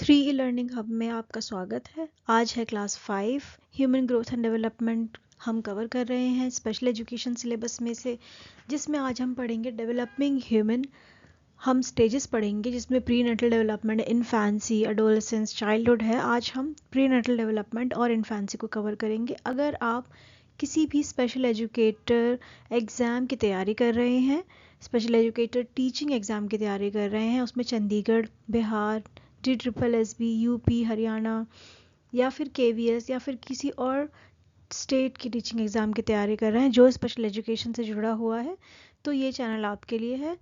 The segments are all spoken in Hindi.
3 ई लर्निंग हब में आपका स्वागत है। आज है class 5 human growth and development हम कवर कर रहे हैं स्पेशल एजुकेशन सिलेबस में से, जिसमें आज हम पढ़ेंगे डेवलपिंग ह्यूमन। हम स्टेजेस पढ़ेंगे जिसमें pre natal development, infancy, adolescence, childhood है। आज हम प्री नेटल डेवलपमेंट और इन्फेंसी को कवर करेंगे। अगर आप किसी भी स्पेशल एजुकेटर एग्ज़ाम की तैयारी कर रहे हैं, स्पेशल एजुकेटर टीचिंग एग्ज़ाम की तैयारी कर रहे हैं, उसमें चंडीगढ़, बिहार, DSSB, यूपी, हरियाणा या फिर KVS या फिर किसी और स्टेट की टीचिंग एग्ज़ाम की तैयारी कर रहे हैं जो स्पेशल एजुकेशन से जुड़ा हुआ है, तो ये चैनल आपके लिए है।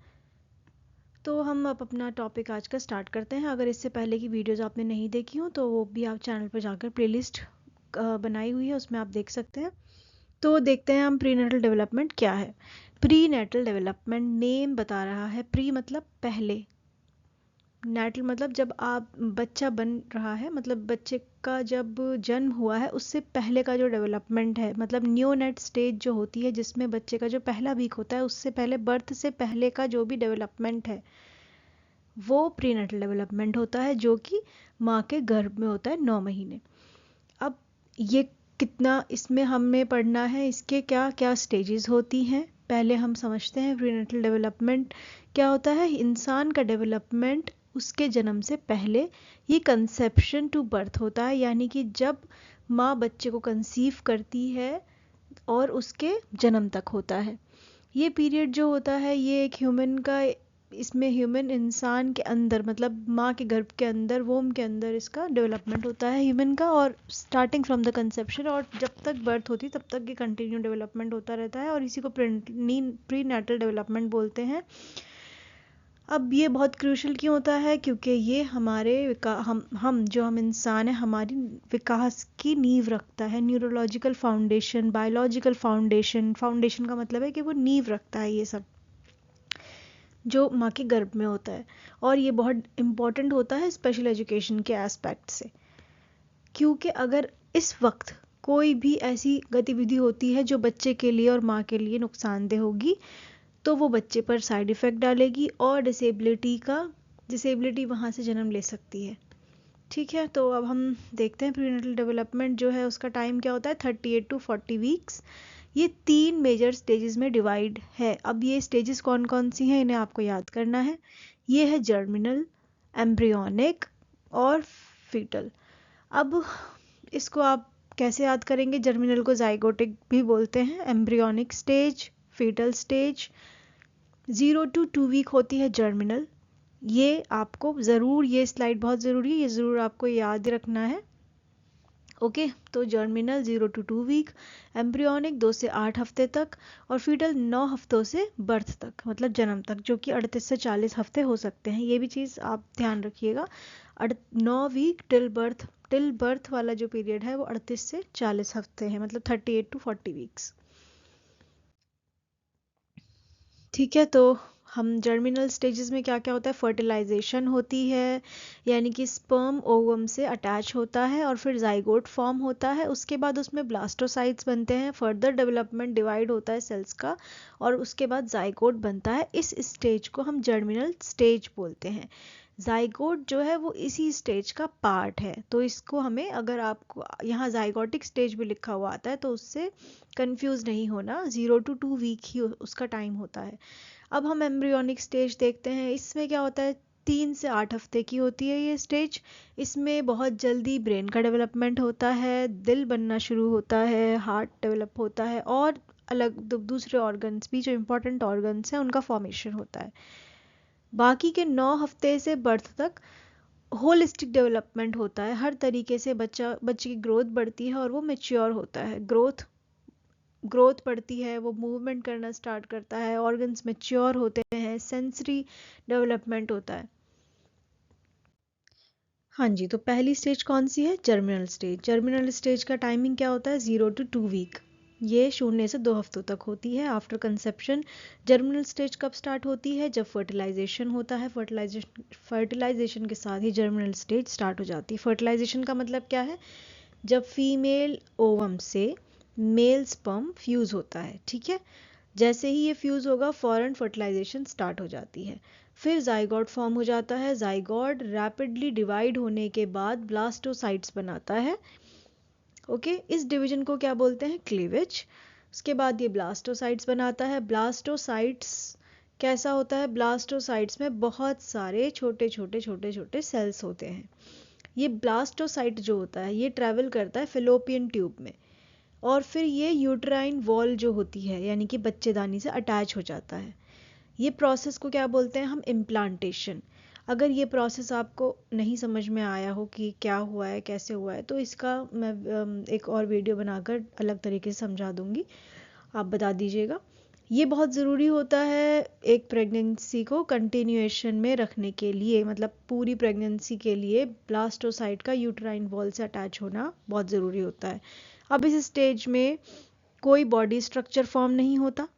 तो हम अब अपना टॉपिक आज का स्टार्ट करते हैं। अगर इससे पहले की वीडियोस आपने नहीं देखी हो तो वो भी आप चैनल पर जाकर प्लेलिस्ट बनाई हुई है, उसमें आप देख सकते हैं। तो देखते हैं हम प्री नेटल डेवलपमेंट क्या है। प्री नेटल डेवलपमेंट नेम बता रहा है। प्री मतलब पहले, नेटल मतलब जब आप बच्चा बन रहा है, मतलब बच्चे का जब जन्म हुआ है उससे पहले का जो डेवलपमेंट है, मतलब न्यूनेट स्टेज जो होती है जिसमें बच्चे का जो पहला वीक होता है, उससे पहले, बर्थ से पहले का जो भी डेवलपमेंट है वो प्री नेटल डेवलपमेंट होता है, जो कि माँ के गर्भ में होता है 9 महीने। अब ये कितना इसमें हमें पढ़ना है, इसके क्या क्या स्टेजेस होती हैं, पहले हम समझते हैं प्री नेटल डेवलपमेंट क्या होता है। इंसान का डेवलपमेंट उसके जन्म से पहले, ये कंसेप्शन टू बर्थ होता है, यानी कि जब माँ बच्चे को कंसीव करती है और उसके जन्म तक होता है। ये पीरियड जो होता है ये एक ह्यूमन का, इसमें ह्यूमन इंसान के अंदर, मतलब माँ के गर्भ के अंदर, वोम के अंदर इसका डेवलपमेंट होता है ह्यूमन का, और स्टार्टिंग फ्रॉम द कंसेप्शन, और जब तक बर्थ होती तब तक ये कंटिन्यू डेवलपमेंट होता रहता है, और इसी को प्री नेटल डेवलपमेंट बोलते हैं। अब ये बहुत क्रूशल क्यों होता है, क्योंकि ये हमारे हम इंसान हैं, हमारी विकास की नींव रखता है। Neurological foundation, biological foundation, foundation का मतलब है कि वो नींव रखता है ये सब जो माँ के गर्भ में होता है। और ये बहुत इम्पॉर्टेंट होता है स्पेशल एजुकेशन के एस्पेक्ट से, क्योंकि अगर इस वक्त कोई भी ऐसी गतिविधि होती है जो बच्चे के लिए और माँ के लिए नुकसानदेह होगी, तो वो बच्चे पर साइड इफ़ेक्ट डालेगी और डिसेबिलिटी वहाँ से जन्म ले सकती है। ठीक है, तो अब हम देखते हैं प्रीनेटल डेवलपमेंट जो है उसका टाइम क्या होता है, 38 to 40 वीक्स। ये 3 मेजर स्टेजेस में डिवाइड है। अब ये स्टेजेस कौन कौन सी हैं इन्हें आपको याद करना है। ये है जर्मिनल, एम्ब्रियोनिक और फीटल। अब इसको आप कैसे याद करेंगे, जर्मिनल को जाइगोटिक भी बोलते हैं, embryonic stage, fetal stage. 0 to 2 week होती है जर्मिनल। ये आपको ज़रूर, ये स्लाइड बहुत ज़रूरी है, ये ज़रूर आपको याद रखना है। ओके, तो जर्मिनल 0 to 2 वीक, एम्ब्रियोनिक 2 से 8 हफ्ते तक, और फीटल 9 हफ्तों से बर्थ तक, मतलब जन्म तक, जो कि 38 से 40 हफ्ते हो सकते हैं। ये भी चीज़ आप ध्यान रखिएगा। 9 वीक टिल बर्थ वाला जो पीरियड है वो 38 से 40 हफ्ते हैं, मतलब 38 to 40 वीक्स। ठीक है, तो हम जर्मिनल स्टेजेस में क्या क्या होता है, फर्टिलाइजेशन होती है, यानी कि स्पर्म ओवम से अटैच होता है और फिर जाइगोट फॉर्म होता है। उसके बाद उसमें ब्लास्टोसाइट्स बनते हैं, फर्दर डेवलपमेंट, डिवाइड होता है सेल्स का, और उसके बाद जाइगोट बनता है। इस स्टेज को हम जर्मिनल स्टेज बोलते हैं। जाइगोट जो है वो इसी स्टेज का पार्ट है, तो इसको हमें, अगर आपको यहाँ जाइगोटिक स्टेज भी लिखा हुआ आता है तो उससे कंफ्यूज नहीं होना, 0 to 2 वीक ही उसका टाइम होता है। अब हम एम्ब्रियोनिक स्टेज देखते हैं। इसमें क्या होता है, 3 से 8 हफ्ते की होती है ये स्टेज। इसमें बहुत जल्दी ब्रेन का डेवलपमेंट होता है, दिल बनना शुरू होता है, हार्ट डेवलप होता है, और अलग दूसरे ऑर्गन्स भी जो इम्पोर्टेंट ऑर्गन्स हैं उनका फॉर्मेशन होता है। बाकी के 9 हफ्ते से बर्थ तक होलिस्टिक डेवलपमेंट होता है। हर तरीके से बच्चे की ग्रोथ बढ़ती है और वो मेच्योर होता है। ग्रोथ बढ़ती है, वो मूवमेंट करना स्टार्ट करता है, ऑर्गन्स मेच्योर होते हैं, सेंसरी डेवलपमेंट होता है। हाँ जी, तो पहली स्टेज कौन सी है, जर्मिनल स्टेज। जर्मिनल स्टेज का टाइमिंग क्या होता है, 0 to 2 वीक। ये 0 से 2 हफ्तों तक होती है आफ्टर कंसेप्शन। जर्मिनल स्टेज कब स्टार्ट होती है, जब फर्टिलाइजेशन होता है। फर्टिलाइजेशन के साथ ही जर्मिनल स्टेज स्टार्ट हो जाती है। फर्टिलाइजेशन का मतलब क्या है, जब फीमेल ओवम से मेल स्पर्म फ्यूज़ होता है। ठीक है, जैसे ही ये फ्यूज़ होगा फौरन फर्टिलाइजेशन स्टार्ट हो जाती है। फिर जाइगोट फॉर्म हो जाता है। जाइगोट रैपिडली डिवाइड होने के बाद ब्लास्टोसाइट्स बनाता है। ओके, इस डिवीजन को क्या बोलते हैं? क्लीवेज। उसके बाद ये ब्लास्टोसाइट्स बनाता है। ब्लास्टोसाइट्स कैसा होता है? ब्लास्टोसाइट्स में बहुत सारे छोटे छोटे छोटे छोटे सेल्स होते हैं। ये ब्लास्टोसाइट जो होता है ये ट्रैवल करता है फेलोपियन ट्यूब में, और फिर ये यूट्राइन वॉल जो होती है यानी कि बच्चेदानी से अटैच हो जाता है। ये प्रोसेस को क्या बोलते हैं हम? इम्प्लांटेशन। अगर ये प्रोसेस आपको नहीं समझ में आया हो कि क्या हुआ है कैसे हुआ है, तो इसका मैं एक और वीडियो बनाकर अलग तरीके से समझा दूंगी, आप बता दीजिएगा। ये बहुत ज़रूरी होता है एक प्रेगनेंसी को कंटिन्यूएशन में रखने के लिए, मतलब पूरी प्रेगनेंसी के लिए ब्लास्टोसाइट का यूट्राइन वॉल से अटैच होना बहुत ज़रूरी होता है। अब इस स्टेज में कोई बॉडी स्ट्रक्चर फॉर्म नहीं होता।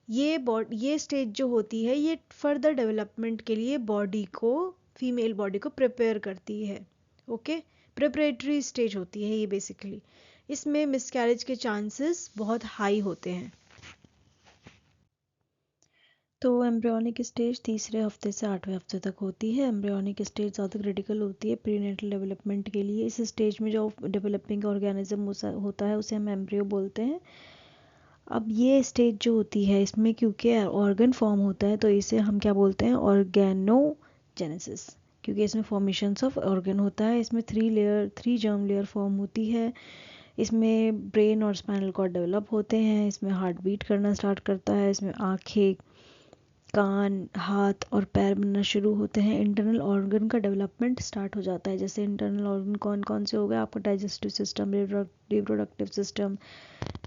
ये स्टेज जो होती है ये फर्दर डेवलपमेंट के लिए बॉडी को, फीमेल बॉडी को प्रिपेयर करती है। ओके, प्रिपरेटरी स्टेज होती है ये बेसिकली। इसमें मिसकैरेज के चांसेस बहुत हाई होते हैं। तो एम्ब्रियोनिक स्टेज तीसरे हफ्ते से 8वें हफ्ते तक होती है। एम्ब्रियोनिक स्टेज ज़्यादा क्रिटिकल होती है प्रीनेटल डेवलपमेंट के लिए। इस स्टेज में जो डेवलपिंग ऑर्गेनिज्म होता है उसे हम एम्ब्रियो बोलते हैं। अब ये स्टेज जो होती है इसमें क्योंकि ऑर्गन फॉर्म होता है तो इसे हम क्या बोलते हैं? ऑर्गेनोजेनेसिस, क्योंकि इसमें फॉर्मेशंस ऑफ ऑर्गन होता है। इसमें थ्री जर्म लेयर फॉर्म होती है। इसमें ब्रेन और स्पाइनल कॉर्ड डेवलप होते हैं। इसमें हार्ट बीट करना स्टार्ट करता है। इसमें आँखें, कान, हाथ और पैर बनना शुरू होते हैं। इंटरनल ऑर्गन का डेवलपमेंट स्टार्ट हो जाता है। जैसे इंटरनल ऑर्गन कौन कौन से हो गए आपका? डाइजेस्टिव सिस्टम, रिप्रोडक्टिव सिस्टम,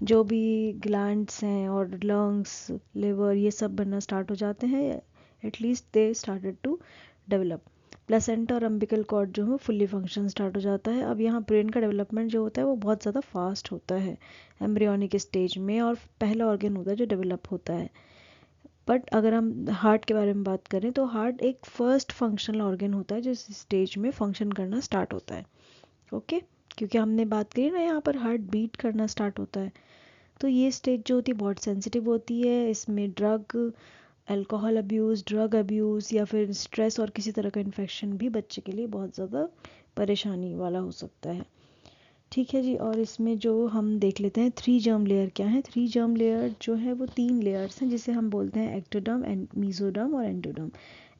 जो भी ग्लैंड्स हैं और लंग्स, लिवर, ये सब बनना स्टार्ट हो जाते हैं। At least they started to develop. Placenta और अम्बिकल कॉर्ड जो है फुल्ली फंक्शन स्टार्ट हो जाता है। अब यहाँ ब्रेन का डेवलपमेंट जो होता है वो बहुत ज़्यादा फास्ट होता है एम्ब्रियोनिक स्टेज में, और पहला ऑर्गन होता है जो डेवलप होता है। बट अगर हम हार्ट के बारे में बात करें तो हार्ट एक फर्स्ट फंक्शनल ऑर्गन होता है जो इस स्टेज में फंक्शन करना स्टार्ट होता है। ओके, क्योंकि हमने बात करी ना यहाँ पर हार्ट बीट करना स्टार्ट होता है। तो ये स्टेज जो होती है बहुत सेंसिटिव होती है। इसमें अल्कोहल अब्यूज़, ड्रग अब्यूज़ या फिर स्ट्रेस और किसी तरह का इन्फेक्शन भी बच्चे के लिए बहुत ज़्यादा परेशानी वाला हो सकता है। ठीक है जी, और इसमें जो हम देख लेते हैं थ्री जर्म लेयर क्या है। थ्री जर्म लेयर जो है वो 3 लेयर्स हैं जिसे हम बोलते हैं एक्टोडर्म, मेसोडर्म और एंडोडर्म।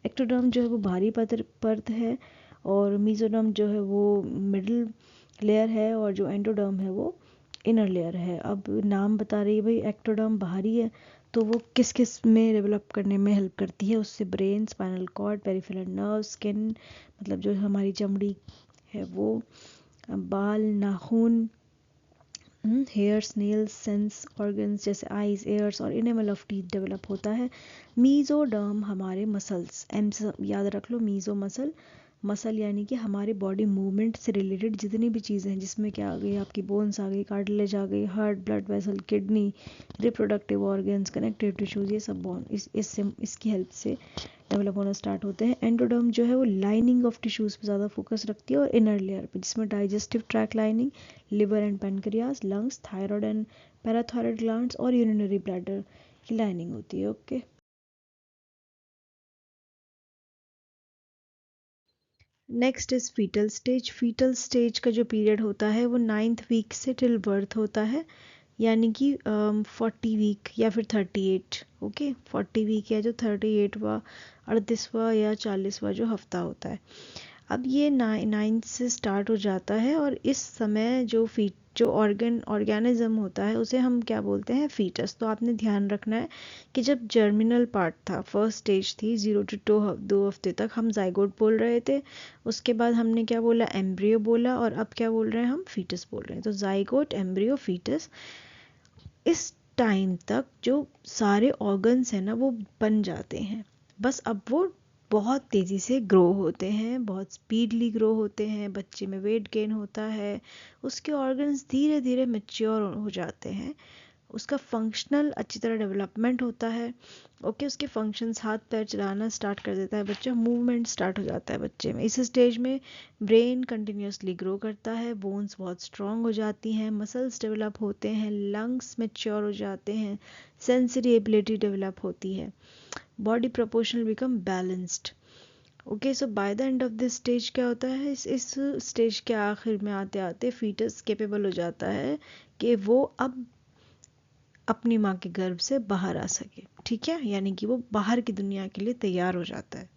एक्टोडर्म जो है वो भारी परत है, और मेसोडर्म जो है वो मिडिल लेयर है, और जो एंडोडर्म है वो इनर लेयर है। अब नाम बता रही है भाई एक्टोडर्म बाहरी है, तो वो किस किस में डेवलप करने में हेल्प करती है? उससे brain, spinal cord, peripheral nerve, skin, मतलब जो हमारी चमड़ी है वो, बाल, नाखून, हेयर्स, नेल्स, सेंस ऑर्गन्स जैसे आईज, एयर्स और इनेमल ऑफ टीथ डेवलप होता है। मीजोडर्म हमारे मसल्स, एम से याद रख लो, मीजो मसल यानी कि हमारे बॉडी मूवमेंट से रिलेटेड जितनी भी चीज़ें हैं, जिसमें क्या आ गई आपकी बोन्स आ गई, कार्टिलेज आ गई, heart, blood vessel, kidney, reproductive organs, connective tissues, ये सब बोन इसकी हेल्प से डेवलप होना स्टार्ट होते हैं। एंडोडर्म जो है वो लाइनिंग ऑफ टिश्यूज़ पे ज़्यादा फोकस रखती है, और इनर लेयर पे जिसमें digestive tract lining, liver and pancreas, lungs, thyroid and parathyroid glands और यूरिनरी ब्लैडर की लाइनिंग होती है। Okay, next is fetal stage. Fetal stage का जो पीरियड होता है वो 9th वीक से टिल बर्थ होता है, यानी कि 40 वीक या फिर 38। ओके, 40 वीक या जो 38वां, 38वां या 40वां जो हफ्ता होता है। अब ये 9th से स्टार्ट हो जाता है, और इस समय जो ऑर्गेनिज्म होता है उसे हम क्या बोलते हैं? फीटस। तो आपने ध्यान रखना है कि जब जर्मिनल पार्ट था, फर्स्ट स्टेज थी 0 to 2 हफ्ते तक हम जाइगोट बोल रहे थे, उसके बाद हमने क्या बोला? एम्ब्रियो बोला, और अब क्या बोल रहे हैं हम? फीटस बोल रहे हैं। तो जाइगोट, एम्ब्रियो, फीटस, इस टाइम तक जो सारे ऑर्गन्स हैं ना वो बन जाते हैं। बस अब वो बहुत तेज़ी से ग्रो होते हैं, बहुत स्पीडली ग्रो होते हैं, बच्चे में वेट गेन होता है, उसके ऑर्गन्स धीरे धीरे मैच्योर हो जाते हैं। उसका फंक्शनल अच्छी तरह डेवलपमेंट होता है। ओके, उसके फंक्शंस, हाथ पैर चलाना स्टार्ट कर देता है बच्चा, मूवमेंट स्टार्ट हो जाता है बच्चे में। इस स्टेज में ब्रेन कंटिन्यूसली ग्रो करता है, बोन्स बहुत स्ट्रांग हो जाती हैं, मसल्स डेवलप होते हैं, लंग्स मैच्योर हो जाते हैं, सेंसरी एबिलिटी डेवलप होती है, body proportional become balanced. Okay, so bye the end of this stage क्या होता है, इस स्टेज के आखिर में आते आते फीटस कैपेबल हो जाता है कि वो अब अपनी माँ के गर्भ से बाहर आ सके। ठीक है, यानी कि वो बाहर की दुनिया के लिए तैयार हो जाता है।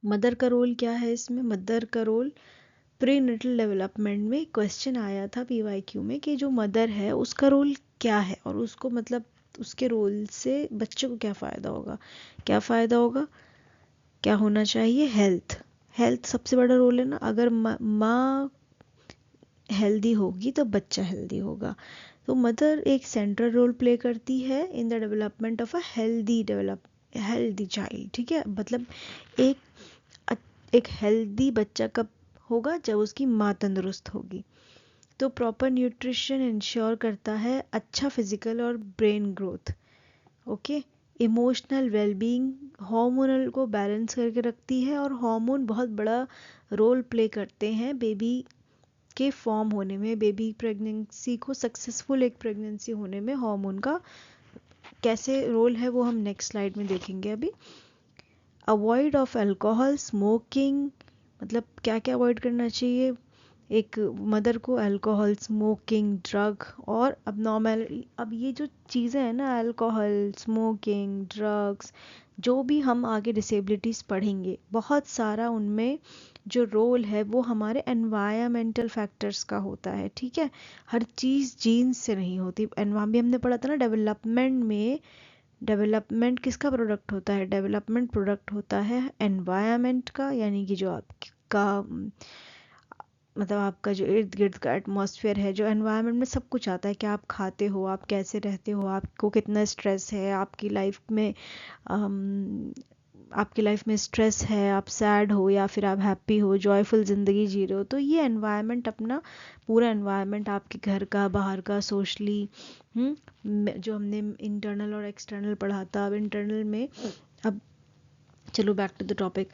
मदर का रोल क्या है इसमें? मदर का रोल प्री नेटल डेवलपमेंट में क्वेश्चन आया था पीवाईक्यू में कि जो मदर है उसका रोल क्या है, और उसको मतलब उसके रोल से बच्चे को क्या फ़ायदा होगा, क्या फ़ायदा होगा, क्या होना चाहिए? हेल्थ। हेल्थ सबसे बड़ा रोल है ना। अगर माँ हेल्दी होगी तो बच्चा हेल्दी होगा। तो मदर एक सेंट्रल रोल प्ले करती है in the development of a healthy child. ठीक है, मतलब एक हेल्दी बच्चा कब होगा? जब उसकी माँ तंदुरुस्त होगी। तो प्रॉपर न्यूट्रिशन इंश्योर करता है अच्छा फिजिकल और brain growth. Okay, emotional wellbeing, hormonal को बैलेंस करके रखती है, और हार्मोन बहुत बड़ा रोल प्ले करते हैं बेबी के फॉर्म होने में। बेबी प्रेगनेंसी को सक्सेसफुल एक प्रेगनेंसी होने में हार्मोन का कैसे रोल है वो हम नेक्स्ट स्लाइड में देखेंगे। अभी अवॉइड ऑफ अल्कोहल, स्मोकिंग, मतलब क्या क्या अवॉइड करना चाहिए एक मदर को? अल्कोहल, स्मोकिंग, ड्रग और अबनॉर्मल। अब ये जो चीज़ें हैं ना, अल्कोहल, स्मोकिंग, ड्रग्स, जो भी हम आगे डिसेबिलिटीज़ पढ़ेंगे, बहुत सारा उनमें जो रोल है वो हमारे एनवायरमेंटल फैक्टर्स का होता है। ठीक है, हर चीज़ जीन्स से नहीं होती। भी हमने पढ़ा था ना डेवलपमेंट में। डेवलपमेंट किसका प्रोडक्ट होता है? डेवलपमेंट प्रोडक्ट होता है एनवायरमेंट का, यानी कि जो आपका मतलब आपका जो इर्द गिर्द का एटमॉस्फेयर है, जो एनवायरनमेंट में सब कुछ आता है। क्या आप खाते हो, आप कैसे रहते हो, आपको कितना स्ट्रेस है आपकी लाइफ में, आपकी लाइफ में स्ट्रेस है, आप सैड हो या फिर आप हैप्पी हो, जॉयफुल ज़िंदगी जी रहे हो, तो ये एनवायरनमेंट, अपना पूरा एनवायरनमेंट आपके घर का, बाहर का, सोशली, जो हमने इंटरनल और एक्सटर्नल पढ़ा था। अब इंटरनल में, अब चलो back to the topic.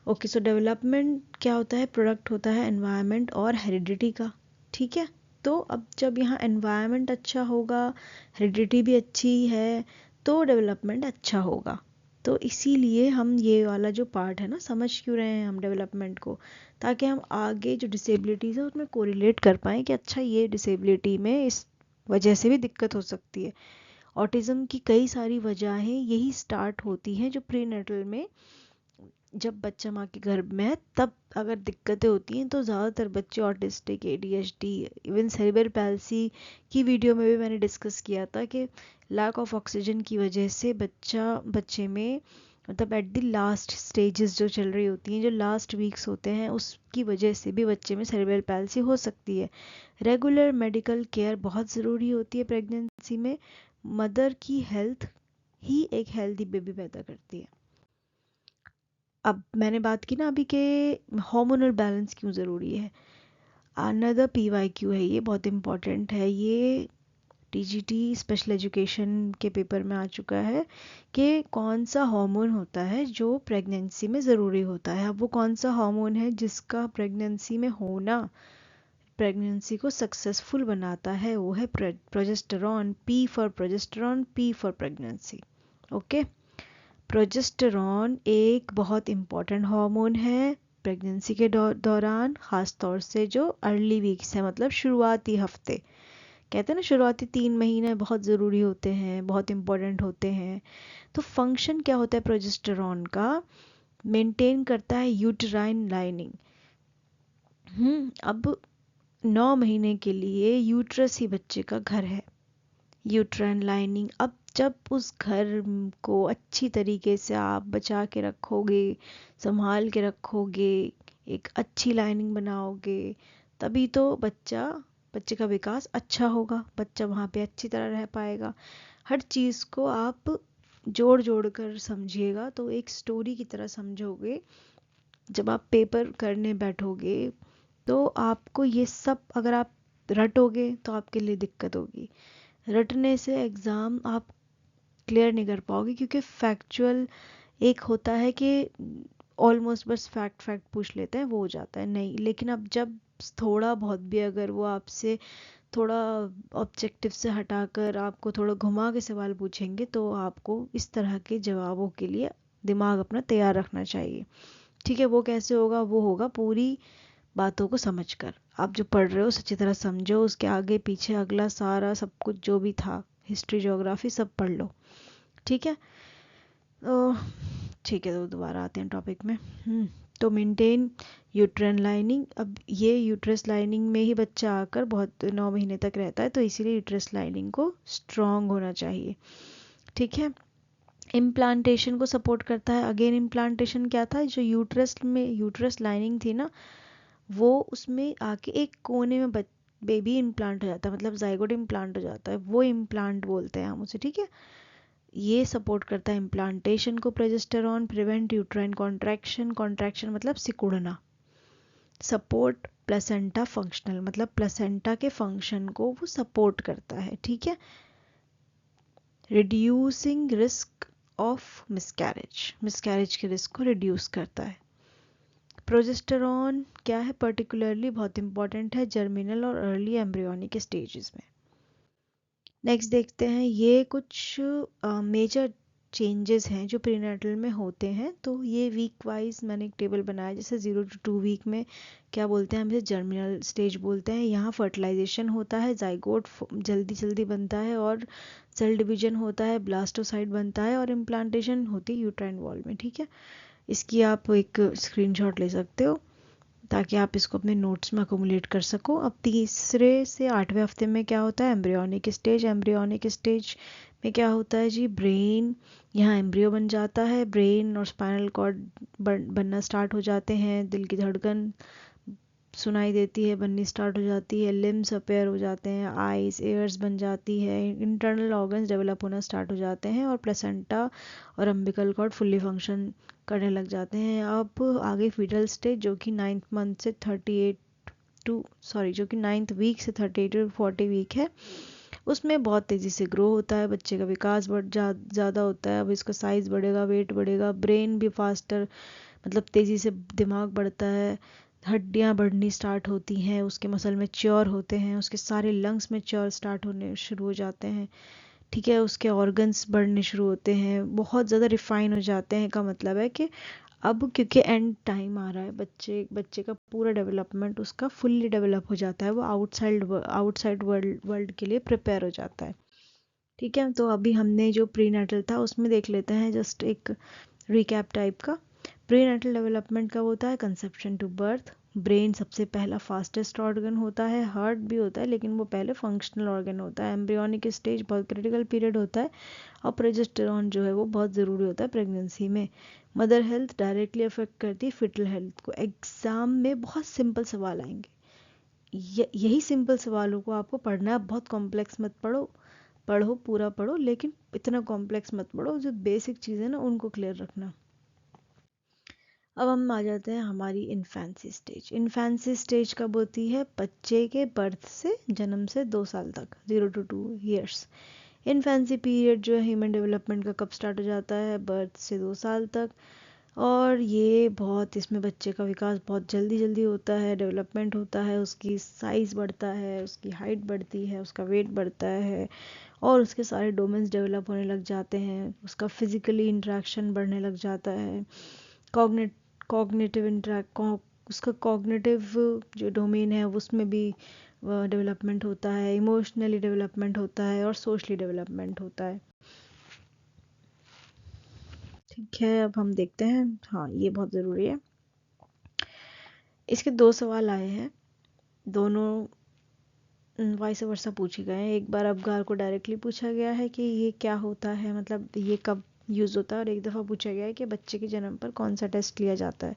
Okay, so development क्या होता है? प्रोडक्ट होता है एनवायरनमेंट और हेरिडिटी का। ठीक है, तो अब जब यहाँ एनवायरनमेंट अच्छा होगा, हेरिडिटी भी अच्छी है, तो डेवलपमेंट अच्छा होगा। तो इसीलिए हम ये वाला जो पार्ट है ना, समझ क्यों रहे हैं हम डेवलपमेंट को? ताकि हम आगे जो डिसेबिलिटीज़ है उसमें कोरिलेट कर पाएँ कि अच्छा ये डिसेबिलिटी में इस वजह से भी दिक्कत हो सकती है। ऑटिज़म की कई सारी वजहें यही स्टार्ट होती हैं जो प्रीनेटल में, जब बच्चा माँ के गर्भ में है तब अगर दिक्कतें होती हैं तो ज़्यादातर बच्चे autistic, ADHD, even cerebral palsy की वीडियो में भी मैंने डिस्कस किया था कि लैक ऑफ ऑक्सीजन की वजह से बच्चे में, मतलब एट द लास्ट स्टेजेस जो चल रही होती हैं, जो लास्ट वीक्स होते हैं, उसकी वजह से भी बच्चे में सेरिब्रल पैल्सी हो सकती है। रेगुलर मेडिकल केयर बहुत ज़रूरी होती है प्रेगनेंसी में। मदर की हेल्थ ही एक हेल्दी बेबी पैदा करती है। अब मैंने बात की ना अभी के हार्मोनल बैलेंस क्यों ज़रूरी है। अनदर PYQ है, ये बहुत इम्पॉर्टेंट है। ये TGT स्पेशल एजुकेशन के पेपर में आ चुका है कि कौन सा हार्मोन होता है जो प्रेगनेंसी में ज़रूरी होता है। अब वो कौन सा हार्मोन है जिसका प्रेगनेंसी में होना प्रेगनेंसी को सक्सेसफुल बनाता है? वो है progesterone. P for progesterone, P for pregnancy. Okay, progesterone एक बहुत इम्पॉर्टेंट हार्मोन है प्रेगनेंसी के दौरान, ख़ास तौर से जो अर्ली वीक्स है, मतलब शुरुआती हफ्ते। कहते हैं ना शुरुआती 3 महीने बहुत ज़रूरी होते हैं, बहुत इम्पॉर्टेंट होते हैं। तो फंक्शन क्या होता है प्रोजेस्टेरॉन का? मेंटेन करता है यूटराइन लाइनिंग। अब 9 महीने के लिए यूट्रस ही बच्चे का घर है, यूट्राइन लाइनिंग। अब जब उस घर को अच्छी तरीके से आप बचा के रखोगे, संभाल के रखोगे, एक अच्छी लाइनिंग बनाओगे, तभी तो बच्चे का विकास अच्छा होगा, बच्चा वहाँ पे अच्छी तरह रह पाएगा। हर चीज़ को आप जोड़ जोड़ कर समझिएगा, तो एक स्टोरी की तरह समझोगे। जब आप पेपर करने बैठोगे तो आपको ये सब अगर आप रटोगे तो आपके लिए दिक्कत होगी। रटने से एग्ज़ाम आप क्लियर नहीं कर पाओगे, क्योंकि फैक्चुअल एक होता है कि ऑलमोस्ट बस फैक्ट फैक्ट पूछ लेते हैं, वो हो जाता है नहीं। लेकिन अब जब थोड़ा बहुत भी अगर वो आपसे थोड़ा ऑब्जेक्टिव से हटाकर आपको थोड़ा घुमा के सवाल पूछेंगे, तो आपको इस तरह के जवाबों के लिए दिमाग अपना तैयार रखना चाहिए। ठीक है, वो कैसे होगा? वो होगा पूरी बातों को समझकर। आप जो पढ़ रहे हो सच्ची तरह समझो, उसके आगे पीछे अगला सारा सब कुछ जो भी था, हिस्ट्री ज्योग्राफी सब पढ़ लो। ठीक है, तो ठीक है, तो दोबारा आते हैं टॉपिक में। तो मेंटेन यूट्रन लाइनिंग। अब ये यूट्रस लाइनिंग में ही बच्चा आकर बहुत 9 महीने तक रहता है, तो इसीलिए यूट्रस लाइनिंग को स्ट्रॉन्ग होना चाहिए। ठीक है, इम्प्लांटेशन को सपोर्ट करता है। अगेन इम्प्लांटेशन क्या था? जो यूट्रस में यूट्रस लाइनिंग थी ना, वो उसमें आके एक कोने में बेबी इम्प्लांट हो जाता है, मतलब जाइगोट इम्प्लांट हो जाता है, वो इम्प्लांट बोलते हैं हम उसे। ठीक है, ये सपोर्ट करता है इम्प्लांटेशन को। Progesterone prevent uterine contraction, contraction मतलब सिकुड़ना। सपोर्ट प्लेसेंटा फंक्शनल, मतलब प्लेसेंटा के फंक्शन को वो सपोर्ट करता है। ठीक है, reducing risk of miscarriage, miscarriage के रिस्क को रिड्यूस करता है। प्रोजेस्टेरॉन क्या है? पर्टिकुलरली बहुत इंपॉर्टेंट है जर्मिनल और अर्ली एम्ब्रियोनिक स्टेजेस में। नेक्स्ट देखते हैं, ये कुछ मेजर चेंजेस हैं जो प्रीनेटल में होते हैं। तो ये वीक वाइज मैंने एक टेबल बनाया, जैसे 0 to 2 वीक में क्या बोलते हैं हम इसे? जर्मिनल स्टेज बोलते हैं। यहाँ फर्टिलाइजेशन होता है, जाइगोट जल्दी जल्दी बनता है और सेल डिवीजन होता है, ब्लास्टोसाइट बनता है और इम्प्लांटेशन होती है यूट्राइन वॉल में। ठीक है, इसकी आप एक स्क्रीनशॉट ले सकते हो ताकि आप इसको अपने नोट्स में अकोमुलेट कर सको। अब 3 से 8वें हफ्ते में क्या होता है? Embryonic stage. एम्ब्रियोनिक स्टेज में क्या होता है जी? ब्रेन, यहाँ एम्ब्रियो बन जाता है, ब्रेन और स्पाइनल कॉर्ड बनना स्टार्ट हो जाते हैं, दिल की धड़कन सुनाई देती है, बननी स्टार्ट हो जाती है, लिम्स अपेयर हो जाते हैं, आईज एयर्स बन जाती है, इंटरनल ऑर्गन्स डेवलप होना स्टार्ट हो जाते हैं और प्लेसेंटा और अम्बिकल कॉर्ड फुल्ली फंक्शन करने लग जाते हैं। अब आगे फीटल स्टेज, जो कि 9th मंथ से 38 टू जो कि 9th वीक से 38 to 40 वीक है, उसमें बहुत तेज़ी से ग्रो होता है, बच्चे का विकास ज़्यादा होता है। अब इसका साइज़ बढ़ेगा, वेट बढ़ेगा, ब्रेन भी फास्टर मतलब तेज़ी से दिमाग बढ़ता है, हड्डियाँ बढ़नी स्टार्ट होती हैं, उसके मसल मैच्योर होते हैं, उसके सारे लंग्स मैच्योर स्टार्ट होने शुरू हो जाते हैं। ठीक है, उसके ऑर्गन्स बढ़ने शुरू होते हैं, बहुत ज़्यादा रिफाइन हो जाते हैं। का मतलब है कि अब क्योंकि एंड टाइम आ रहा है, बच्चे का पूरा डेवलपमेंट उसका फुल्ली डेवलप हो जाता है, वो आउटसाइड वर्ल्ड के लिए प्रिपेयर हो जाता है। ठीक है, तो अभी हमने जो प्रीनेटल था उसमें देख लेते हैं जस्ट एक रिकैप टाइप का। प्रीनेटल डेवलपमेंट कब होता है? Conception to birth. ब्रेन सबसे पहला फास्टेस्ट ऑर्गन होता है, हार्ट भी होता है लेकिन वो पहले फंक्शनल ऑर्गन होता है। एम्ब्रियोनिक स्टेज बहुत क्रिटिकल पीरियड होता है और प्रोजेस्टेरॉन जो है वो बहुत ज़रूरी होता है प्रेगनेंसी में। मदर हेल्थ डायरेक्टली अफेक्ट करती है फिटल हेल्थ को। एग्जाम में बहुत सिंपल सवाल आएंगे, यही सिंपल सवालों को आपको पढ़ना है। बहुत कॉम्प्लेक्स मत पढ़ो, पढ़ो पूरा पढ़ो लेकिन इतना कॉम्प्लेक्स मत पढ़ो, जो बेसिक चीज़ें ना उनको क्लियर रखना। अब हम आ जाते हैं हमारी इन्फेंसी स्टेज। इन्फेंसी स्टेज कब होती है? बच्चे के बर्थ से, जन्म से 2 साल तक, 0 to 2 years। इन्फेंसी पीरियड जो है ह्यूमन डेवलपमेंट का कब स्टार्ट हो जाता है? बर्थ से 2 साल तक। और ये बहुत, इसमें बच्चे का विकास बहुत जल्दी जल्दी होता है, डेवलपमेंट होता है, उसकी साइज़ बढ़ता है, उसकी हाइट बढ़ती है, उसका वेट बढ़ता है और उसके सारे डोमेन्स डेवलप होने लग जाते हैं, उसका फिजिकली इंटरेक्शन बढ़ने लग जाता है, कॉग्निटिव उसका कॉग्निटिव जो डोमेन है उसमें भी डेवलपमेंट होता है, इमोशनली डेवलपमेंट होता है और सोशली डेवलपमेंट होता है। ठीक है, अब हम देखते हैं, हाँ ये बहुत ज़रूरी है। इसके 2 सवाल आए हैं, दोनों वाइस वर्सा पूछे गए हैं। एक बार अबगार को डायरेक्टली पूछा गया है कि ये क्या होता है, मतलब ये कब यूज़ होता है, और एक दफ़ा पूछा गया है कि बच्चे के जन्म पर कौन सा टेस्ट लिया जाता है।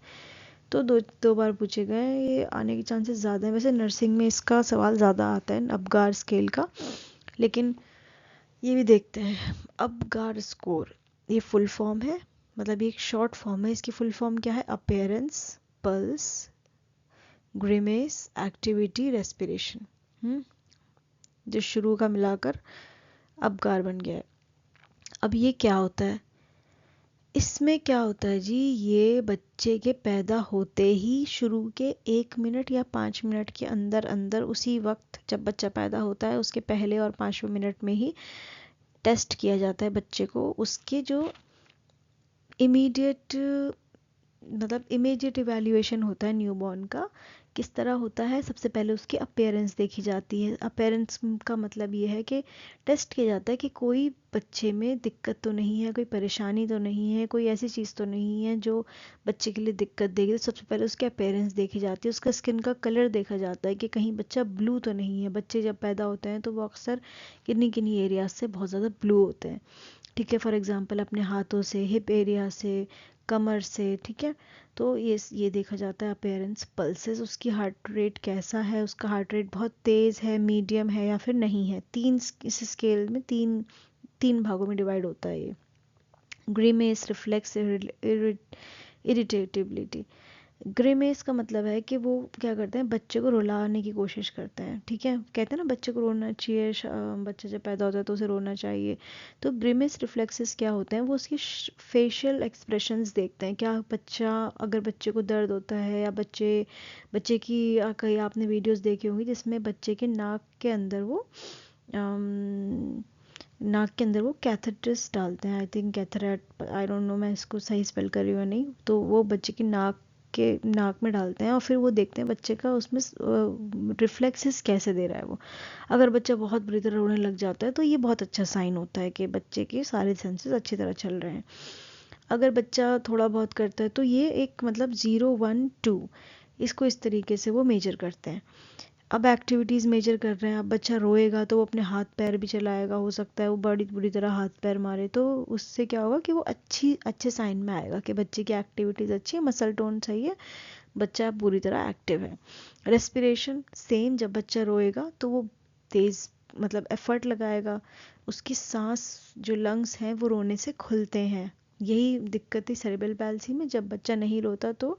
तो दो बार पूछे गए हैं, ये आने के चांसेस ज़्यादा हैं। वैसे नर्सिंग में इसका सवाल ज़्यादा आता है अबगार स्केल का, लेकिन ये भी देखते हैं। अबगार स्कोर ये फुल फॉर्म है, मतलब ये एक शॉर्ट फॉर्म है। इसकी फुल फॉर्म क्या है? Appearance, pulse, grimace, activity, respiration. जो शुरू का मिलाकर अब गार बन गया है। अब ये क्या होता है, इसमें क्या होता है जी, ये बच्चे के पैदा होते ही शुरू के 1 मिनट या 5 मिनट के अंदर अंदर, उसी वक्त जब बच्चा पैदा होता है उसके पहले और 5वें मिनट में ही टेस्ट किया जाता है बच्चे को। उसके जो इमीडिएट मतलब इमीडिएट इवैल्यूएशन होता है न्यूबॉर्न का। किस तरह होता है, सबसे पहले उसकी अपीयरेंस देखी जाती है। अपीयरेंस का मतलब ये है कि टेस्ट किया जाता है कि कोई बच्चे में दिक्कत तो नहीं है, कोई परेशानी तो नहीं है, कोई ऐसी चीज़ तो नहीं है जो बच्चे के लिए दिक्कत देगी। तो सबसे पहले उसकी अपीयरेंस देखी जाती है, उसका स्किन का कलर देखा जाता है कि कहीं बच्चा ब्लू तो नहीं है। बच्चे जब पैदा होते हैं तो वो अक्सर किन्हीं किन्हीं एरियाज से बहुत ज़्यादा ब्लू होते हैं, ठीक है। फॉर एग्जांपल अपने हाथों से, हिप एरिया से, कमर से, ठीक है। तो ये देखा जाता है अपीयरेंस। पल्सेस, उसकी हार्ट रेट कैसा है, उसका हार्ट रेट बहुत तेज़ है, मीडियम है या फिर नहीं है। इस स्केल में तीन तीन भागों में डिवाइड होता है ये। ग्रीमेस, रिफ्लेक्स, इरिटेटिबिलिटी। ग्रीमेस का मतलब है कि वो क्या करते हैं, बच्चे को रुलाने की कोशिश करते हैं, ठीक है। कहते हैं ना बच्चे को रोना चाहिए, बच्चा जब पैदा होता है तो उसे रोना चाहिए। तो ग्रीमेस रिफ्लेक्सेस क्या होते हैं, वो उसकी फेशियल एक्सप्रेशंस देखते हैं। क्या बच्चा, अगर बच्चे को दर्द होता है या बच्चे की कहीं आपने वीडियोस देखी होंगी जिसमें बच्चे के नाक के अंदर वो कैथेटर्स डालते हैं, I think catheter, I don't know मैं इसको सही स्पेल कर रही हूँ या नहीं। तो वो बच्चे की नाक में डालते हैं और फिर वो देखते हैं बच्चे का उसमें रिफ्लेक्सेस कैसे दे रहा है वो। अगर बच्चा बहुत बुरी तरह रोने लग जाता है तो ये बहुत अच्छा साइन होता है कि बच्चे के सारे सेंसेस अच्छी तरह चल रहे हैं। अगर बच्चा थोड़ा बहुत करता है तो ये एक मतलब 0, 1, 2 इसको इस तरीके से वो मेजर करते हैं। अब एक्टिविटीज़ मेजर कर रहे हैं। अब बच्चा रोएगा तो वो अपने हाथ पैर भी चलाएगा, हो सकता है वो बड़ी बुरी तरह हाथ पैर मारे, तो उससे क्या होगा कि वो अच्छे साइन में आएगा कि बच्चे की एक्टिविटीज़ अच्छी है, मसल टोन सही है, बच्चा पूरी तरह एक्टिव है। रेस्पिरेशन सेम, जब बच्चा रोएगा तो वो तेज़ मतलब एफर्ट लगाएगा, उसकी सांस जो लंग्स हैं वो रोने से खुलते हैं। यही दिक्कत थी सेरेब्रल पैल्सी में, जब बच्चा नहीं रोता तो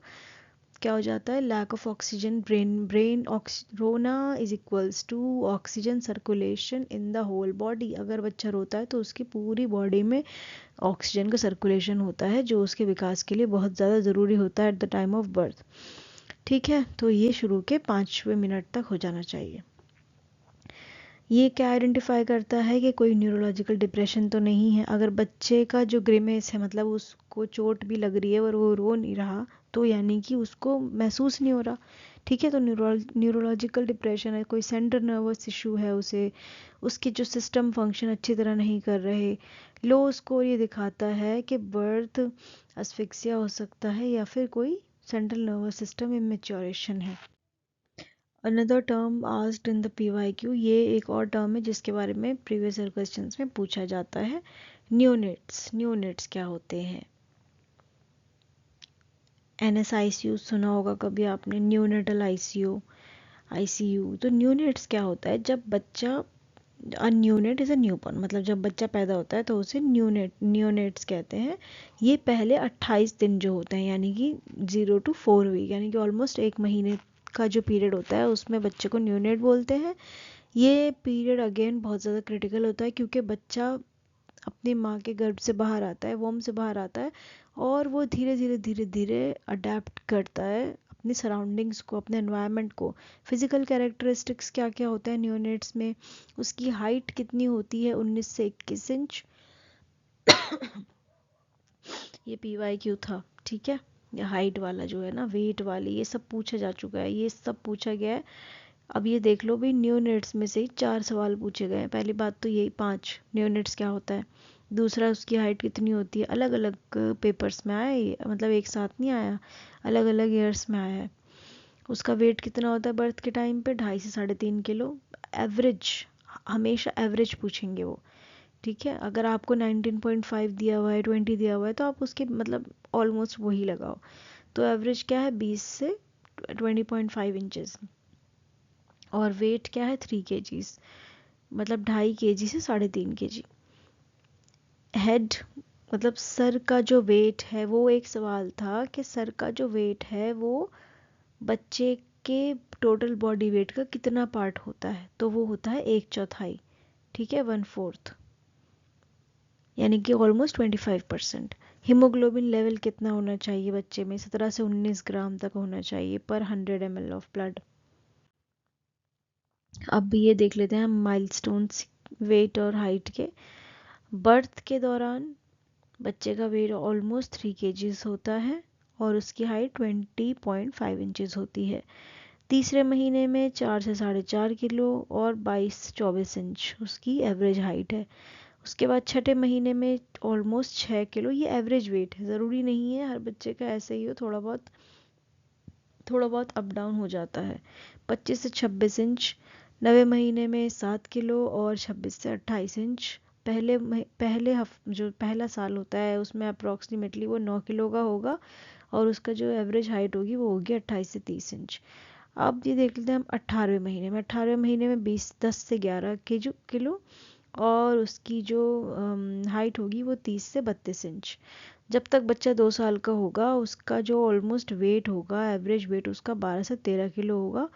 क्या हो जाता है, लैक ऑफ ऑक्सीजन, ब्रेन रोना is equals to oxygen circulation in the whole body. अगर बच्चा रोता है तो उसकी पूरी बॉडी में ऑक्सीजन का सर्कुलेशन होता है जो उसके विकास के लिए बहुत ज़्यादा ज़रूरी होता है at the time of birth, ठीक है। तो ये शुरू के 5वें मिनट तक हो जाना चाहिए। ये क्या आइडेंटिफाई करता है कि कोई न्यूरोलॉजिकल डिप्रेशन तो नहीं है। अगर बच्चे का जो ग्रिमेस है मतलब उसको चोट भी लग रही है और वो रो नहीं रहा, तो यानी कि उसको महसूस नहीं हो रहा, ठीक है। तो न्यूरोलॉजिकल डिप्रेशन है, कोई सेंट्रल नर्वस इशू है उसे, उसके जो सिस्टम फंक्शन अच्छी तरह नहीं कर रहे। लो स्कोर ये दिखाता है कि बर्थ अस्फिक्सिया हो सकता है या फिर कोई सेंट्रल नर्वस सिस्टम इमेच्योरेशन है। Another term asked in the PYQ, ये एक और टर्म है जिसके बारे में प्रीवियस ईयर क्वेश्चंस में पूछा जाता है। न्यूनेट्स क्या होते हैं। NSICU सुना होगा कभी आपने, न्यूनेटल ICU। तो न्यूनेट्स क्या होता है, जब बच्चा, न्यूनेट इज़ अ न्यूबॉर्न, मतलब जब बच्चा पैदा होता है तो उसे न्यूनेट्स कहते हैं। ये पहले 28 दिन जो होते हैं, यानी कि 0 to 4 वीक, यानी कि ऑलमोस्ट 1 महीने का जो पीरियड होता है उसमें बच्चे को न्यूनेट बोलते हैं। ये पीरियड अगेन बहुत ज़्यादा क्रिटिकल होता है क्योंकि बच्चा अपनी माँ के गर्भ से बाहर आता है, वॉम से बाहर आता है, और वो धीरे धीरे अडेप्ट करता है अपनी सराउंडिंग्स को, अपने एनवायरनमेंट को। फिजिकल कैरेक्टरिस्टिक्स क्या क्या होते हैं न्यूनेट्स में, उसकी हाइट कितनी होती है, 19 से 21 इंच। ये PYQ था, ठीक है। ये हाइट वाला जो है ना, वेट वाली, ये सब पूछा जा चुका है, ये सब पूछा गया है। अब ये देख लो भाई, न्यूनेट्स में से ही 4 सवाल पूछे गए हैं। पहली बात तो यही 5 न्यूनेट्स क्या होता है, दूसरा उसकी हाइट कितनी होती है, अलग अलग पेपर्स में आया ये, मतलब एक साथ नहीं आया, अलग अलग ईयर्स में आया है। उसका वेट कितना होता है बर्थ के टाइम पे, 2.5 से 3.5 किलो। एवरेज, हमेशा एवरेज पूछेंगे वो, ठीक है। अगर आपको 19.5 दिया हुआ है, 20 दिया हुआ है, तो आप उसके मतलब ऑलमोस्ट वही लगाओ। तो एवरेज क्या है, 20 से 20.5 इंचेस। और वेट क्या है, 3 kgs, मतलब 2.5 kg से 3.5 kg। हेड मतलब सर का जो वेट है, वो एक सवाल था कि सर का जो वेट है वो बच्चे के टोटल बॉडी वेट का कितना पार्ट होता है, तो वो होता है 1/4, ठीक है, 1/4। यानी कि ऑलमोस्ट 25%। हीमोग्लोबिन लेवल कितना होना चाहिए बच्चे में? 17 से 19 ग्राम तक होना चाहिए पर 100 ml ऑफ ब्लड। अब ये देख लेते हैं हम माइलस्टोन्स वेट और हाइट के। बर्थ के दौरान बच्चे का वेट ऑलमोस्ट 3 kgs होता है और उसकी हाइट 20.5 इंचेस होती है। तीसरे महीने में 4 से 4.5 किलो और 22-24 इंच उसकी एवरेज हाइट है। उसके बाद छठे महीने में ऑलमोस्ट 6 किलो, ये एवरेज वेट है, ज़रूरी नहीं है हर बच्चे का ऐसे ही हो, थोड़ा बहुत अप डाउन हो जाता है। 25 से 26 इंच। 9वें महीने में 7 किलो और 26 से 28 इंच। जो पहला साल होता है उसमें अप्रॉक्सीमेटली वो 9 किलो का होगा और उसका जो एवरेज हाइट होगी वो होगी 28 से 30 इंच। अब ये देख लेते हैं हम 18वें महीने में। 18वें महीने में 10 से 11 किलो और उसकी जो हाइट होगी वो 30 से 32 इंच। जब तक बच्चा 2 साल का होगा उसका जो ऑलमोस्ट वेट होगा, एवरेज वेट उसका 12 से 13 किलो होगा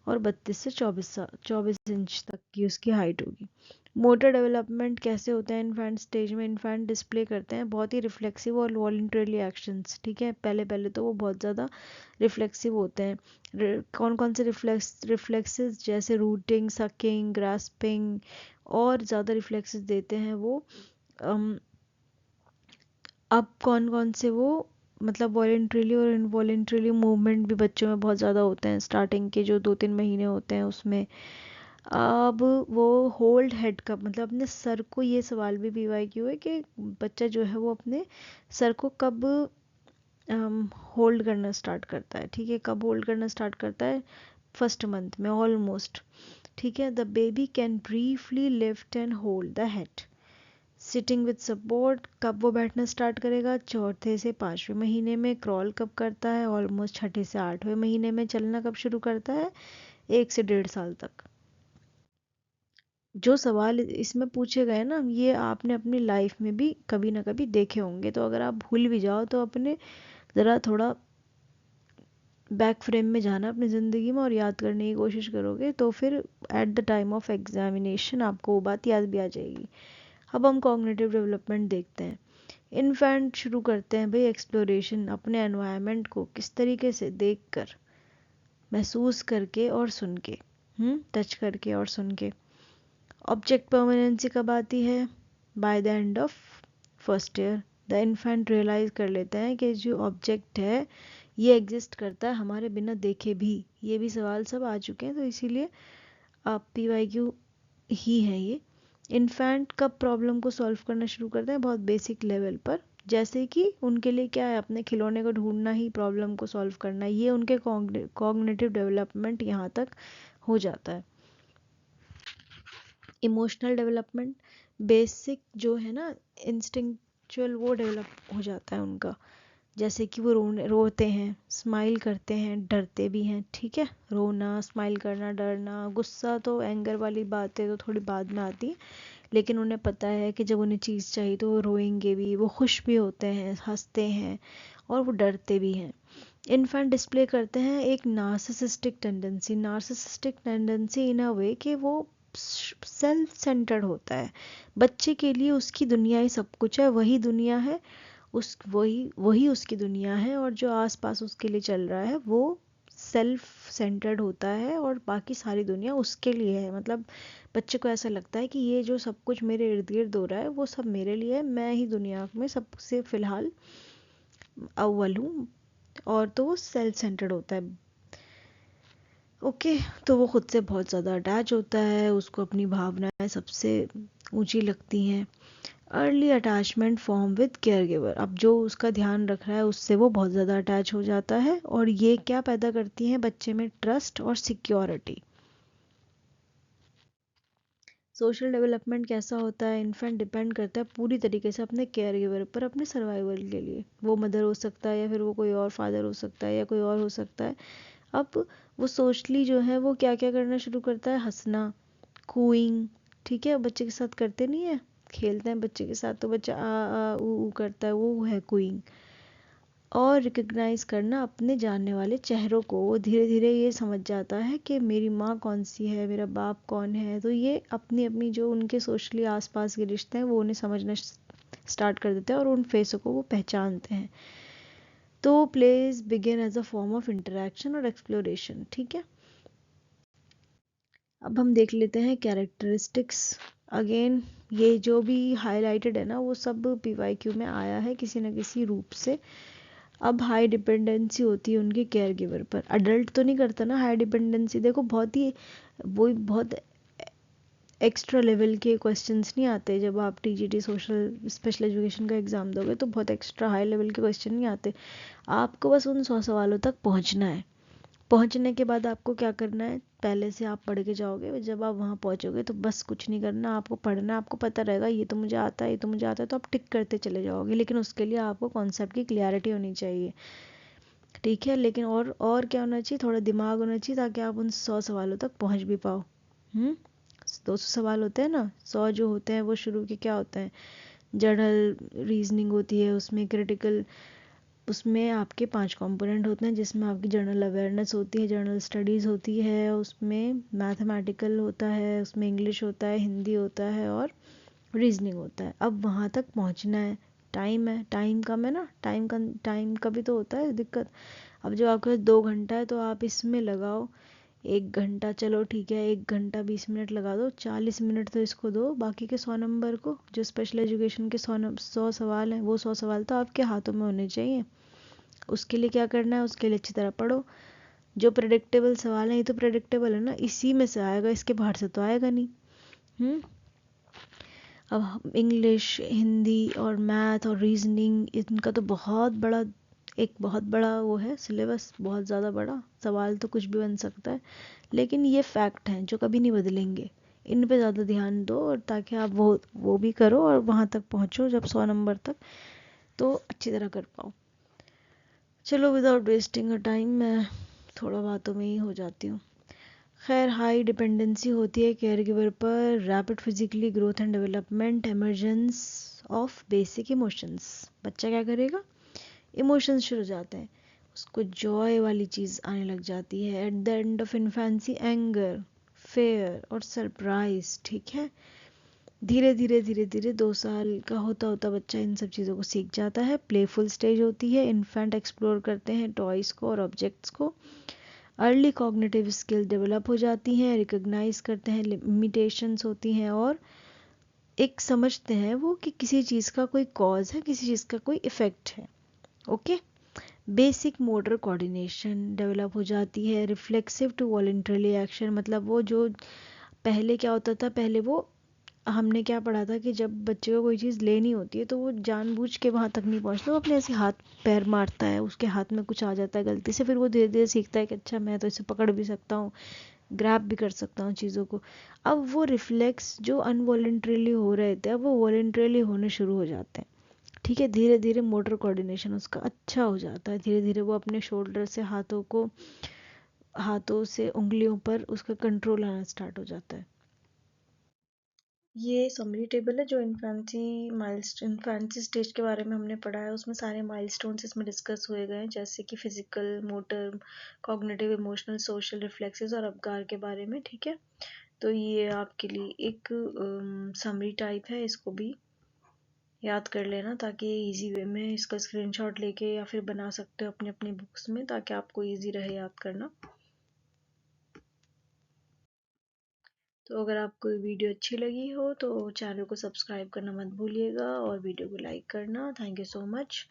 और 32 से 24 इंच तक की उसकी हाइट होगी। मोटर डेवलपमेंट कैसे होता है इन्फेंट स्टेज में? इन्फेंट डिस्प्ले करते हैं बहुत ही रिफ्लेक्सिव और वॉलंटरली एक्शंस। ठीक है, पहले पहले तो वो बहुत ज़्यादा रिफ्लेक्सिव होते हैं। कौन कौन से रिफ्लेक्सेस? जैसे रूटिंग, सकिंग, ग्रास्पिंग और ज़्यादा रिफ्लेक्सेस देते हैं वो। अब कौन कौन से वो, मतलब वॉलेंट्रीली और इनवॉलेंट्रीली मूवमेंट भी बच्चों में बहुत ज़्यादा होते हैं स्टार्टिंग के जो 2-3 महीने होते हैं उसमें। अब वो होल्ड हेड का मतलब अपने सर को, ये सवाल भी पीवाईक्यू है कि बच्चा जो है वो अपने सर को कब होल्ड करना स्टार्ट करता है। ठीक है, कब होल्ड करना स्टार्ट करता है? फर्स्ट मंथ में ऑलमोस्ट। ठीक है, the baby can briefly lift and hold the head. Sitting with support, कब वो बैठना स्टार्ट करेगा? 4थे से 5वें महीने में। क्रॉल कब करता है? ऑलमोस्ट 6ठे से 8वें महीने में। चलना कब शुरू करता है? 1 से 1.5 साल तक। जो सवाल इसमें पूछे गए ना, ये आपने अपनी लाइफ में भी कभी ना कभी देखे होंगे, तो अगर आप भूल भी जाओ तो अपने ज़रा थोड़ा बैक फ्रेम में जाना अपनी ज़िंदगी में और याद करने की कोशिश करोगे तो फिर at the time of examination आपको वो बात याद भी आ जाएगी। अब हम कॉग्निटिव डेवलपमेंट देखते हैं। इन्फेंट शुरू करते हैं भाई एक्सप्लोरेशन, अपने एनवायरनमेंट को किस तरीके से देखकर, महसूस करके और सुन के, टच करके और सुन के। ऑब्जेक्ट परमानेंसी कब आती है? By the end of first year the infant realize कर लेता है कि जो ऑब्जेक्ट है ये एग्जिस्ट करता है हमारे बिना देखे भी। ये भी सवाल सब आ चुके हैं तो इसीलिए आप PYQ ही है ये। इन्फेंट कब प्रॉब्लम को सॉल्व करना शुरू करते हैं? बहुत बेसिक लेवल पर, जैसे कि उनके लिए क्या है, अपने खिलौने को ढूंढना ही प्रॉब्लम को सॉल्व करना, ये उनके कॉग्निटिव डेवलपमेंट यहाँ तक हो जाता है। इमोशनल डेवलपमेंट, बेसिक जो है ना इंस्टिंक्चुअल, वो डेवलप हो जाता है उनका। जैसे कि वो रोते हैं, स्माइल करते हैं, डरते भी हैं। ठीक है, रोना, स्माइल करना, डरना, गुस्सा तो एंगर वाली बात है तो थोड़ी बाद में आती है, लेकिन उन्हें पता है कि जब उन्हें चीज़ चाहिए तो वो रोएंगे भी, वो खुश भी होते हैं, हंसते हैं और वो डरते भी हैं। इन्फेंट डिस्प्ले करते हैं एक नार्सिसिस्टिक टेंडेंसी इन अ वे कि वो सेल्फ सेंटर्ड होता है। बच्चे के लिए उसकी दुनिया ही सब कुछ है, वही दुनिया है, वही उसकी दुनिया है और जो आसपास उसके लिए चल रहा है वो सेल्फ सेंटर्ड होता है और बाकी सारी दुनिया उसके लिए है। मतलब बच्चे को ऐसा लगता है कि ये जो सब कुछ मेरे इर्द गिर्द हो रहा है वो सब मेरे लिए है, मैं ही दुनिया में सबसे फिलहाल अव्वल हूँ, और तो वो सेल्फ सेंटर्ड होता है। ओके, तो वो खुद से बहुत ज़्यादा अटैच होता है, उसको अपनी भावनाएं सबसे ऊंची लगती हैं। Early attachment form with care giver, अब जो उसका ध्यान रख रहा है उससे वो बहुत ज़्यादा अटैच हो जाता है और ये क्या पैदा करती हैं बच्चे में? ट्रस्ट और सिक्योरिटी। सोशल डेवलपमेंट कैसा होता है? इन्फेंट डिपेंड करता है पूरी तरीके से अपने केयर गिवर पर अपने सर्वाइवल के लिए। वो मदर हो सकता है या फिर वो कोई और फादर हो सकता है या कोई और हो सकता है। अब वो सोशली जो है वो क्या क्या करना शुरू करता है? हंसना, कूइंग। ठीक है, बच्चे के साथ करते नहीं है, खेलते हैं बच्चे के साथ तो बच्चा आ ऊ करता है, वो है कूइंग। और रिकग्नाइज करना अपने जानने वाले चेहरों को, वो धीरे धीरे ये समझ जाता है कि मेरी माँ कौन सी है, मेरा बाप कौन है, तो ये अपनी अपनी जो उनके सोशली आसपास के रिश्ते हैं वो उन्हें समझना स्टार्ट कर देते हैं और उन फेसों को वो पहचानते हैं। तो plays begin as a form of interaction और एक्सप्लोरेशन। ठीक है, अब हम देख लेते हैं कैरेक्टरिस्टिक्स। अगेन ये जो भी हाईलाइटेड है ना वो सब पीवाईक्यू में आया है किसी न किसी रूप से। अब हाई डिपेंडेंसी होती है उनके केयर गिवर पर। अडल्ट तो नहीं करता ना हाई डिपेंडेंसी, देखो बहुत ही वो बहुत एक्स्ट्रा लेवल के क्वेश्चंस नहीं आते जब आप टीजीटी सोशल स्पेशल एजुकेशन का एग्ज़ाम दोगे, तो बहुत एक्स्ट्रा हाई लेवल के क्वेश्चन नहीं आते। आपको बस उन 100 सवालों तक पहुंचना है। पहुंचने के बाद आपको क्या करना है, पहले से आप पढ़ के जाओगे, जब आप वहाँ पहुंचोगे तो बस कुछ नहीं करना, आपको पढ़ना, आपको पता रहेगा ये तो मुझे आता है, ये तो मुझे आता है, तो आप टिक करते चले जाओगे। लेकिन उसके लिए आपको कॉन्सेप्ट की क्लियरिटी होनी चाहिए। ठीक है, लेकिन और क्या होना चाहिए, थोड़ा दिमाग होना चाहिए ताकि आप उन 100 सवालों तक पहुँच भी पाओ। 200 सवाल होते हैं ना, 100 जो होते हैं वो शुरू के क्या होते हैं, जनरल रीजनिंग होती है, उसमें क्रिटिकल, उसमें आपके 5 कंपोनेंट होते हैं जिसमें आपकी जनरल अवेयरनेस होती है, जनरल स्टडीज़ होती है, उसमें मैथमेटिकल होता है, उसमें इंग्लिश होता है, हिंदी होता है और रीजनिंग होता है। अब वहाँ तक पहुँचना है, टाइम है, टाइम कम है ना, टाइम का भी तो होता है दिक्कत। अब जो आपके पास 2 घंटा है तो आप इसमें लगाओ 1 घंटा, चलो ठीक है 1 घंटा 20 मिनट लगा दो, 40 मिनट तो इसको दो बाकी के 100 नंबर को। जो स्पेशल एजुकेशन के 100 सवाल हैं वो 100 सवाल तो आपके हाथों में होने चाहिए। उसके लिए क्या करना है, उसके लिए अच्छी तरह पढ़ो। जो प्रेडिक्टेबल सवाल है ये तो प्रेडिक्टेबल है ना, इसी में से आएगा, इसके बाहर से तो आएगा नहीं। हम्म अब इंग्लिश, हिंदी और मैथ और रीजनिंग, इनका तो बहुत बड़ा वो है सिलेबस, बहुत ज़्यादा बड़ा। सवाल तो कुछ भी बन सकता है, लेकिन ये फैक्ट हैं जो कभी नहीं बदलेंगे। इन पे ज़्यादा ध्यान दो और ताकि आप वो भी करो और वहाँ तक पहुँचो जब 100 नंबर तक, तो अच्छी तरह कर पाओ। चलो विदाउट वेस्टिंग अ टाइम मैं थोड़ा बातों में ही हो जाती हूँ। खैर, हाई डिपेंडेंसी होती है केयर गिवर पर, rapid physically growth and development, emergence of basic emotions. बच्चा क्या करेगा, इमोशंस शुरू हो जाते हैं, उसको जॉय वाली चीज़ आने लग जाती है। At the end of infancy anger, fair और सरप्राइज। ठीक है, धीरे धीरे धीरे धीरे 2 साल का होता होता बच्चा इन सब चीज़ों को सीख जाता है। प्लेफुल स्टेज होती है, इन्फेंट एक्सप्लोर करते हैं टॉयज़ को और ऑब्जेक्ट्स को। अर्ली कॉग्निटिव स्किल डेवलप हो जाती हैं, रिकग्नाइज करते हैं लिमिटेशंस होती हैं और एक समझते हैं वो कि किसी चीज़ का कोई कॉज है, किसी चीज़ का कोई इफ़ेक्ट है। Okay, basic motor coordination develop हो जाती है। रिफ्लेक्सिव टू वॉलंटरली एक्शन, मतलब वो जो पहले क्या होता था, पहले वो हमने क्या पढ़ा था कि जब बच्चे को कोई चीज़ लेनी होती है तो वो जानबूझ के वहाँ तक नहीं पहुँचता, वो अपने ऐसे हाथ पैर मारता है, उसके हाथ में कुछ आ जाता है गलती से, फिर वो धीरे धीरे सीखता है कि अच्छा मैं तो इसे पकड़ भी सकता हूँ, ग्रैब भी कर सकता हूँ चीज़ों को। अब वो रिफ्लेक्स जो अनवॉलेंट्रीली हो रहे थे अब वो वॉलेंट्रीली होने शुरू हो जाते हैं। ठीक है, धीरे धीरे मोटर कोऑर्डिनेशन उसका अच्छा हो जाता है, धीरे धीरे वो अपने शोल्डर से हाथों से उंगलियों पर उसका कंट्रोल आना स्टार्ट हो जाता है। ये समरी टेबल है जो इन्फेंसी स्टेज के बारे में हमने पढ़ा है, उसमें सारे माइलस्टोन्स इसमें डिस्कस हुए गए हैं, जैसे कि physical, motor, cognitive, emotional, social, reflexes और अवगार के बारे में। ठीक है, तो ये आपके लिए एक समरी टाइप है, इसको भी याद कर लेना ताकि इजी वे में इसका स्क्रीनशॉट लेके या फिर बना सकते हो अपनी अपनी बुक्स में, ताकि आपको इजी रहे याद करना। तो अगर आपको वीडियो अच्छी लगी हो तो चैनल को सब्सक्राइब करना मत भूलिएगा और वीडियो को लाइक करना। Thank you so much.